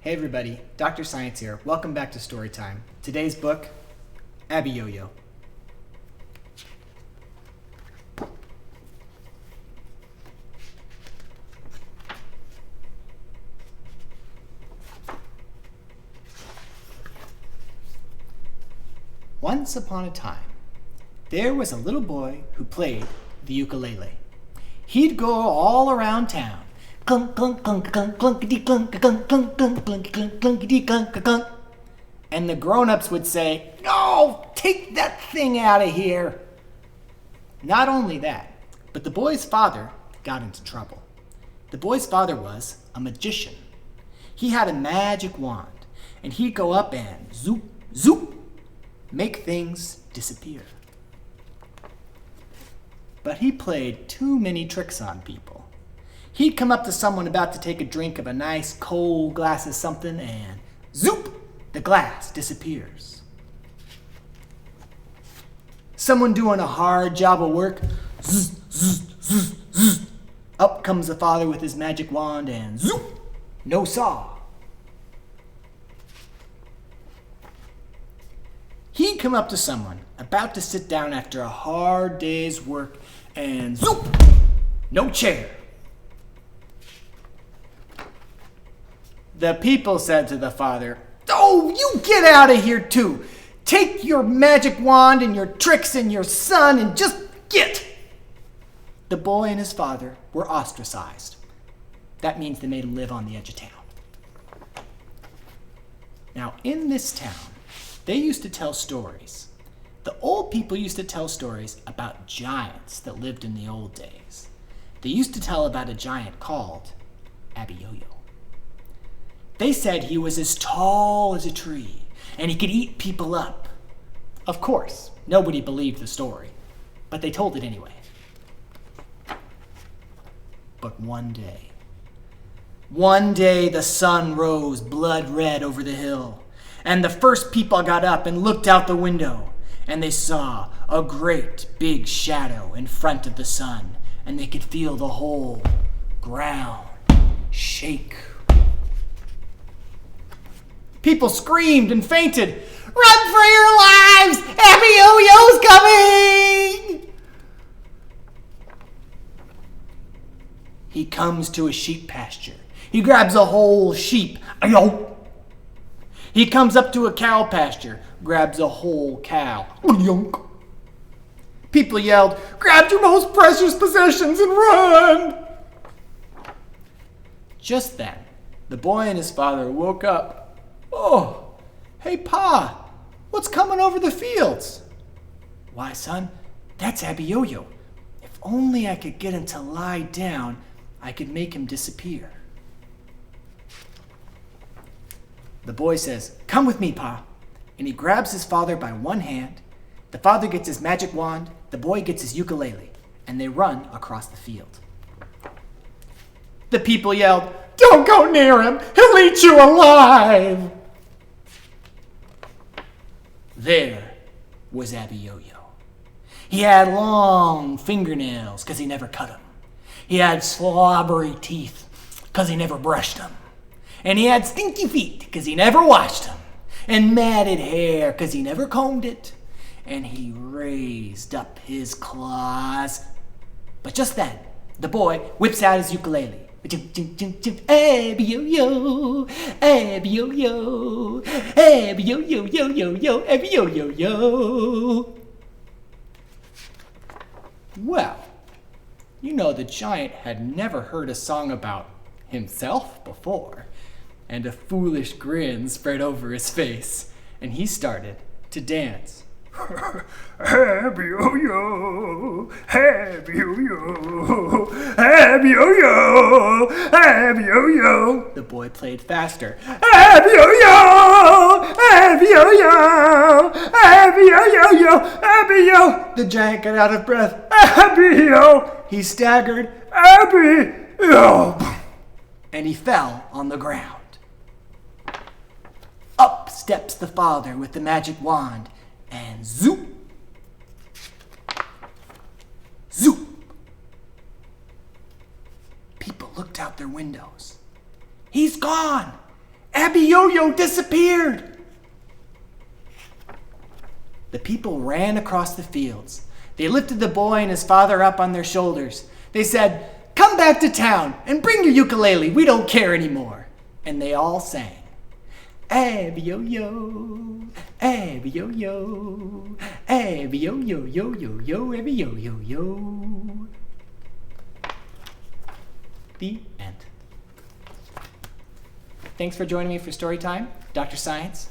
Hey everybody, Dr. Science here. Welcome back to Storytime. Today's book, Abiyoyo. Once upon a time, there was a little boy who played the ukulele. He'd go all around town, clunk, clunk, clunk, clunk, clunkety, clunk, clunk, clunk, clunk, clunk, clunk, clunkety, clunk, clunk. And the grown-ups would say, "No, take that thing out of here." Not only that, but the boy's father got into trouble. The boy's father was a magician. He had a magic wand, and he'd go up and zoop, zoop, make things disappear. But he played too many tricks on people. He'd come up to someone about to take a drink of a nice cold glass of something and zoop, the glass disappears. Someone doing a hard job of work, zzz, zzz, zzz, zzz. Up comes the father with his magic wand and zoop, no saw. He'd come up to someone about to sit down after a hard day's work and zoop, no chair. The people said to the father, "Oh, you get out of here too. Take your magic wand and your tricks and your son and just get." The boy and his father were ostracized. That means they made him live on the edge of town. Now, in this town, they used to tell stories. The old people used to tell stories about giants that lived in the old days. They used to tell about a giant called Abiyoyo. They said he was as tall as a tree, and he could eat people up. Of course, nobody believed the story, but they told it anyway. But one day the sun rose blood red over the hill, and the first people got up and looked out the window, and they saw a great big shadow in front of the sun, and they could feel the whole ground shake. People screamed and fainted. "Run for your lives! Abiyoyo's coming!" He comes to a sheep pasture. He grabs a whole sheep. Ayo! He comes up to a cow pasture, grabs a whole cow. Yunk. People yelled, "Grab your most precious possessions and run!" Just then, the boy and his father woke up. "Oh, hey, Pa, what's coming over the fields?" "Why, son, that's Abiyoyo. If only I could get him to lie down, I could make him disappear." The boy says, "Come with me, Pa." And he grabs his father by one hand. The father gets his magic wand. The boy gets his ukulele. And they run across the field. The people yelled, "Don't go near him! He'll eat you alive!" There was Abiyoyo. He had long fingernails because he never cut them. He had slobbery teeth because he never brushed them. And he had stinky feet because he never washed them. And matted hair because he never combed it. And he raised up his claws. But just then, the boy whips out his ukulele. Abiyoyo, Abiyoyo, Abiyoyo, yo, yo, yo, Abiyoyo, yo. Well, you know the giant had never heard a song about himself before, and a foolish grin spread over his face, and he started to dance. Abiyoyo, Abiyoyo, Abiyoyo, Abiyoyo. The boy played faster. Abiyoyo, Abiyoyo, Abiyoyo, Abiyo. The giant got out of breath. Abiyo. He staggered. Abiyo. And he fell on the ground. Up steps the father with the magic wand, and zoop, zoop. People looked out their windows. "He's gone! Abiyoyo disappeared! The people ran across the fields. They lifted the boy and his father up on their shoulders. They said, "Come back to town and bring your ukulele. We don't care anymore." And they all sang, Abiyoyo, Abiyoyo, Abiyoyo, yo, yo, yo, Abiyoyo, yo. The end. Thanks for joining me for Storytime. Dr. Science,